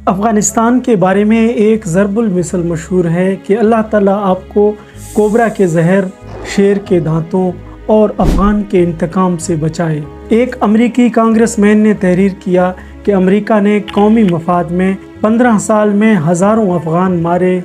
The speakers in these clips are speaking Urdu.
افغانستان کے بارے میں ایک ضرب المثل مشہور ہے کہ اللہ تعالیٰ آپ کو کوبرا کے زہر، شیر کے دانتوں اور افغان کے انتقام سے بچائے۔ ایک امریکی کانگریس مین نے تحریر کیا کہ امریکہ نے قومی مفاد میں 15 سال میں ہزاروں افغان مارے،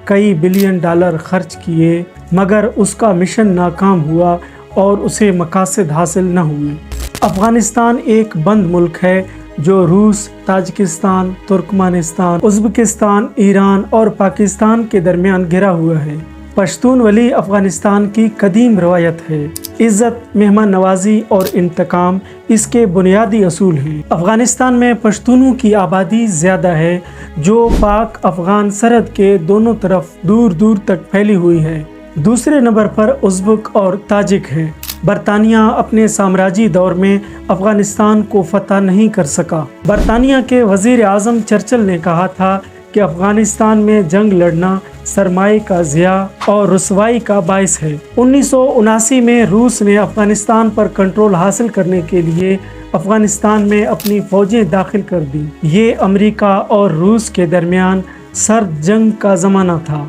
کئی بلین ڈالر خرچ کیے، مگر اس کا مشن ناکام ہوا اور اسے مقاصد حاصل نہ ہوئے۔ افغانستان ایک بند ملک ہے جو روس، تاجکستان، ترکمانستان، ازبکستان، ایران اور پاکستان کے درمیان گھرا ہوا ہے۔ پشتون ولی افغانستان کی قدیم روایت ہے۔ عزت، مہمان نوازی اور انتقام اس کے بنیادی اصول ہیں۔ افغانستان میں پشتونوں کی آبادی زیادہ ہے جو پاک افغان سرحد کے دونوں طرف دور دور تک پھیلی ہوئی ہے۔ دوسرے نمبر پر ازبک اور تاجک ہیں۔ برطانیہ اپنے سامراجی دور میں افغانستان کو فتح نہیں کر سکا۔ برطانیہ کے وزیر اعظم چرچل نے کہا تھا کہ افغانستان میں جنگ لڑنا سرمایہ کا ضیاع اور رسوائی کا باعث ہے۔ 1979 میں روس نے افغانستان پر کنٹرول حاصل کرنے کے لیے افغانستان میں اپنی فوجیں داخل کر دی۔ یہ امریکہ اور روس کے درمیان سرد جنگ کا زمانہ تھا۔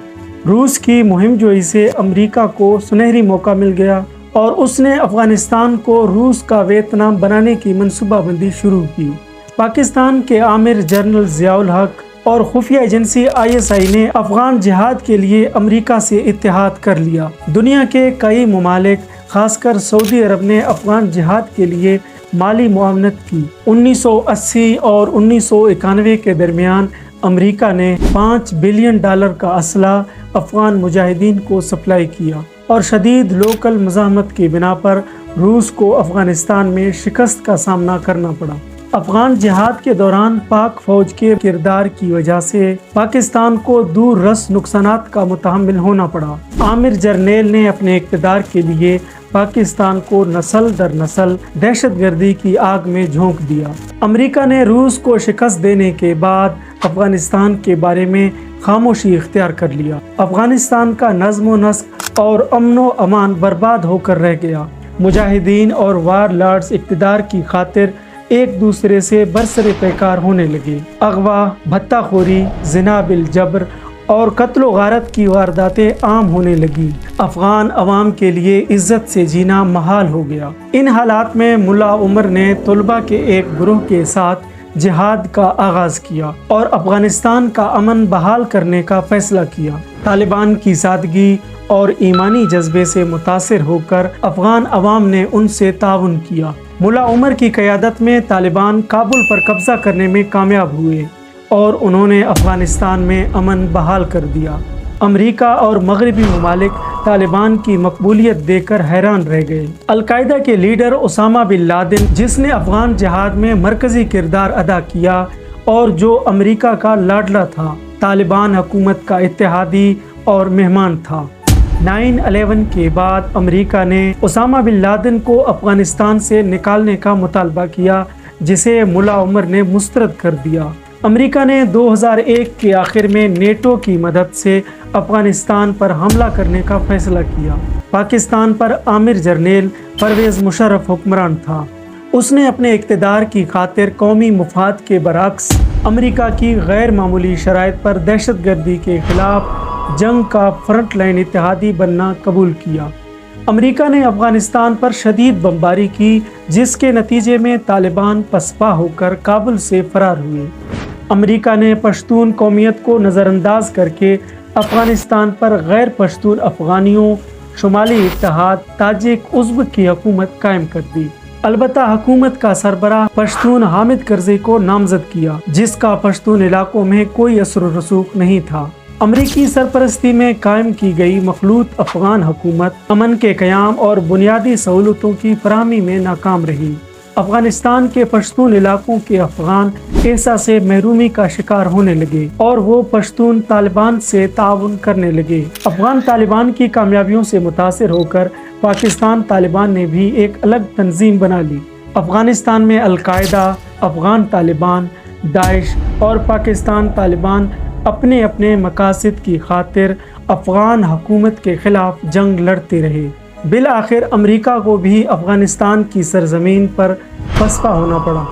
روس کی مہم جوئی سے امریکہ کو سنہری موقع مل گیا اور اس نے افغانستان کو روس کا ویتنام بنانے کی منصوبہ بندی شروع کی۔ پاکستان کے آمر جنرل ضیاء الحق اور خفیہ ایجنسی ISI نے افغان جہاد کے لیے امریکہ سے اتحاد کر لیا۔ دنیا کے کئی ممالک خاص کر سعودی عرب نے افغان جہاد کے لیے مالی معاونت کی۔ 1980 اور 1991 کے درمیان امریکہ نے $5 بلین کا اسلحہ افغان مجاہدین کو سپلائی کیا اور شدید لوکل مزاحمت کی بنا پر روس کو افغانستان میں شکست کا سامنا کرنا پڑا۔ افغان جہاد کے دوران پاک فوج کے کردار کی وجہ سے پاکستان کو دور رس نقصانات کا متحمل ہونا پڑا۔ عامر جرنیل نے اپنے اقتدار کے لیے پاکستان کو نسل در نسل دہشت گردی کی آگ میں جھونک دیا۔ امریکہ نے روس کو شکست دینے کے بعد افغانستان کے بارے میں خاموشی اختیار کر لیا۔ افغانستان کا نظم و نسق اور امن و امان برباد ہو کر رہ گیا۔ مجاہدین اور وار لارڈز اقتدار کی خاطر ایک دوسرے سے برسر پیکار ہونے لگے۔ اغوا، بھتہ خوری، زنا بالجبر اور قتل و غارت کی وارداتیں عام ہونے لگی۔ افغان عوام کے لیے عزت سے جینا محال ہو گیا۔ ان حالات میں ملا عمر نے طلباء کے ایک گروہ کے ساتھ جہاد کا آغاز کیا اور افغانستان کا امن بحال کرنے کا فیصلہ کیا۔ طالبان کی سادگی اور ایمانی جذبے سے متاثر ہو کر افغان عوام نے ان سے تعاون کیا۔ ملا عمر کی قیادت میں طالبان کابل پر قبضہ کرنے میں کامیاب ہوئے اور انہوں نے افغانستان میں امن بحال کر دیا۔ امریکہ اور مغربی ممالک طالبان کی مقبولیت دیکھ کر حیران رہ گئے۔ القاعدہ کے لیڈر اسامہ بن لادن، جس نے افغان جہاد میں مرکزی کردار ادا کیا اور جو امریکہ کا لاڈلا تھا، طالبان حکومت کا اتحادی اور مہمان تھا۔ 9/11 کے بعد امریکہ نے اسامہ بن لادن کو افغانستان سے نکالنے کا مطالبہ کیا، جسے ملا عمر نے مسترد کر دیا۔ امریکہ نے 2001 کے آخر میں نیٹو کی مدد سے افغانستان پر حملہ کرنے کا فیصلہ کیا۔ پاکستان پر عامر جرنیل پرویز مشرف حکمران تھا۔ اس نے اپنے اقتدار کی خاطر قومی مفاد کے برعکس امریکہ کی غیر معمولی شرائط پر دہشت گردی کے خلاف جنگ کا فرنٹ لائن اتحادی بننا قبول کیا۔ امریکہ نے افغانستان پر شدید بمباری کی، جس کے نتیجے میں طالبان پسپا ہو کر کابل سے فرار ہوئے۔ امریکہ نے پشتون قومیت کو نظر انداز کر کے افغانستان پر غیر پشتون افغانیوں، شمالی اتحاد، تاجک، ازبک کی حکومت قائم کر دی۔ البتہ حکومت کا سربراہ پشتون حامد کرزئی کو نامزد کیا، جس کا پشتون علاقوں میں کوئی اثر و رسوخ نہیں تھا۔ امریکی سرپرستی میں قائم کی گئی مخلوط افغان حکومت امن کے قیام اور بنیادی سہولتوں کی فراہمی میں ناکام رہی۔ افغانستان کے پشتون علاقوں کے افغان احساس محرومی کا شکار ہونے لگے اور وہ پشتون طالبان سے تعاون کرنے لگے۔ افغان طالبان کی کامیابیوں سے متاثر ہو کر پاکستان طالبان نے بھی ایک الگ تنظیم بنا لی۔ افغانستان میں القاعدہ، افغان طالبان، داعش اور پاکستان طالبان اپنے اپنے مقاصد کی خاطر افغان حکومت کے خلاف جنگ لڑتے رہے۔ بالآخر امریکہ کو بھی افغانستان کی سرزمین پر پسپا ہونا پڑا۔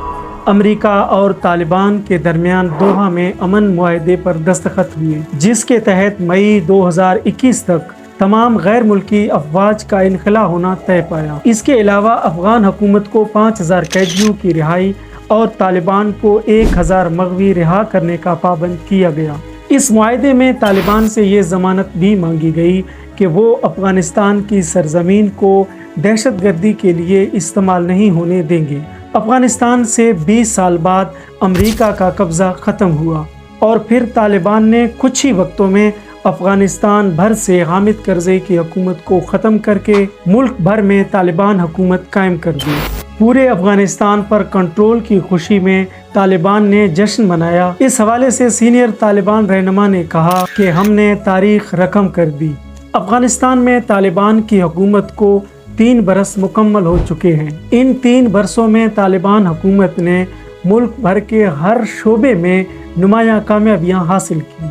امریکہ اور طالبان کے درمیان دوحہ میں امن معاہدے پر دستخط ہوئے، جس کے تحت مئی 2021 تک تمام غیر ملکی افواج کا انخلا ہونا طے پایا۔ اس کے علاوہ افغان حکومت کو 5000 قیدیوں کی رہائی اور طالبان کو 1000 مغوی رہا کرنے کا پابند کیا گیا۔ اس معاہدے میں طالبان سے یہ ضمانت بھی مانگی گئی کہ وہ افغانستان کی سرزمین کو دہشت گردی کے لیے استعمال نہیں ہونے دیں گے۔ افغانستان سے 20 سال بعد امریکہ کا قبضہ ختم ہوا اور پھر طالبان نے کچھ ہی وقتوں میں افغانستان بھر سے حامد کرزئی کی حکومت کو ختم کر کے ملک بھر میں طالبان حکومت قائم کر دی۔ پورے افغانستان پر کنٹرول کی خوشی میں طالبان نے جشن منایا۔ اس حوالے سے سینئر طالبان رہنما نے کہا کہ ہم نے تاریخ رقم کر دی۔ افغانستان میں طالبان کی حکومت کو 3 برس مکمل ہو چکے ہیں۔ ان 3 برسوں میں طالبان حکومت نے ملک بھر کے ہر شعبے میں نمایاں کامیابیاں حاصل کی۔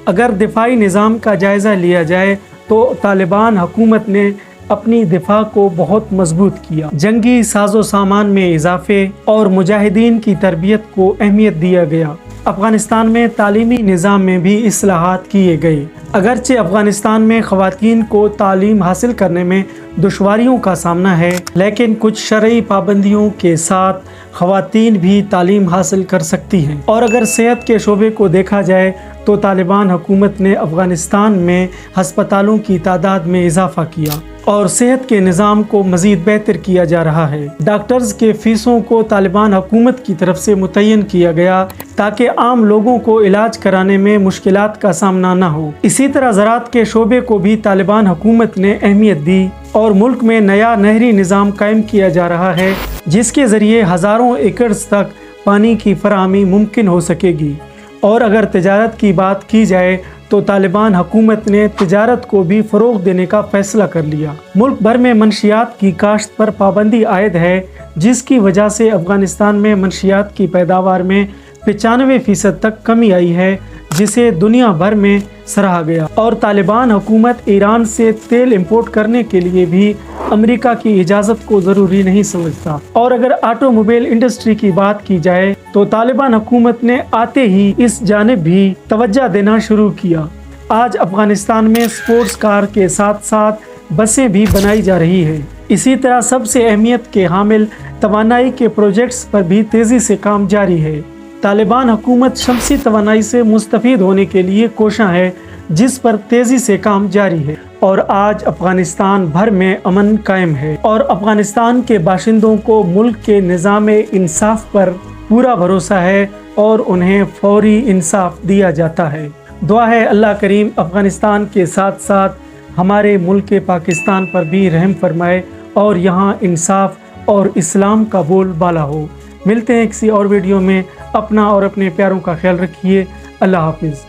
اگر دفاعی نظام کا جائزہ لیا جائے تو طالبان حکومت نے اپنی دفاع کو بہت مضبوط کیا۔ جنگی ساز و سامان میں اضافے اور مجاہدین کی تربیت کو اہمیت دیا گیا۔ افغانستان میں تعلیمی نظام میں بھی اصلاحات کیے گئے۔ اگرچہ افغانستان میں خواتین کو تعلیم حاصل کرنے میں دشواریوں کا سامنا ہے، لیکن کچھ شرعی پابندیوں کے ساتھ خواتین بھی تعلیم حاصل کر سکتی ہیں۔ اور اگر صحت کے شعبے کو دیکھا جائے تو طالبان حکومت نے افغانستان میں ہسپتالوں کی تعداد میں اضافہ کیا اور صحت کے نظام کو مزید بہتر کیا جا رہا ہے۔ ڈاکٹرز کے فیسوں کو طالبان حکومت کی طرف سے متعین کیا گیا تاکہ عام لوگوں کو علاج کرانے میں مشکلات کا سامنا نہ ہو۔ اسی طرح زراعت کے شعبے کو بھی طالبان حکومت نے اہمیت دی اور ملک میں نیا نہری نظام قائم کیا جا رہا ہے، جس کے ذریعے ہزاروں ایکڑز تک پانی کی فراہمی ممکن ہو سکے گی۔ اور اگر تجارت کی بات کی جائے تو طالبان حکومت نے تجارت کو بھی فروغ دینے کا فیصلہ کر لیا۔ ملک بھر میں منشیات کی کاشت پر پابندی عائد ہے، جس کی وجہ سے افغانستان میں منشیات کی پیداوار میں 95% تک کمی آئی ہے، جسے دنیا بھر میں سراہا گیا۔ اور طالبان حکومت ایران سے تیل امپورٹ کرنے کے لیے بھی امریکہ کی اجازت کو ضروری نہیں سمجھتا۔ اور اگر آٹو موبائل انڈسٹری کی بات کی جائے تو طالبان حکومت نے آتے ہی اس جانب بھی توجہ دینا شروع کیا۔ آج افغانستان میں سپورٹس کار کے ساتھ ساتھ بسیں بھی بنائی جا رہی ہیں۔ اسی طرح سب سے اہمیت کے حامل توانائی کے پروجیکٹس پر بھی تیزی سے کام جاری ہے۔ طالبان حکومت شمسی توانائی سے مستفید ہونے کے لیے کوشاں ہے، جس پر تیزی سے کام جاری ہے، اور آج افغانستان بھر میں امن قائم ہے اور افغانستان کے باشندوں کو ملک کے نظام انصاف پر پورا بھروسہ ہے اور انہیں فوری انصاف دیا جاتا ہے۔ دعا ہے اللہ کریم افغانستان کے ساتھ ساتھ ہمارے ملک پاکستان پر بھی رحم فرمائے اور یہاں انصاف اور اسلام کا بول بالا ہو۔ ملتے ہیں کسی اور ویڈیو میں۔ اپنا اور اپنے پیاروں کا خیال رکھیے۔ اللہ حافظ۔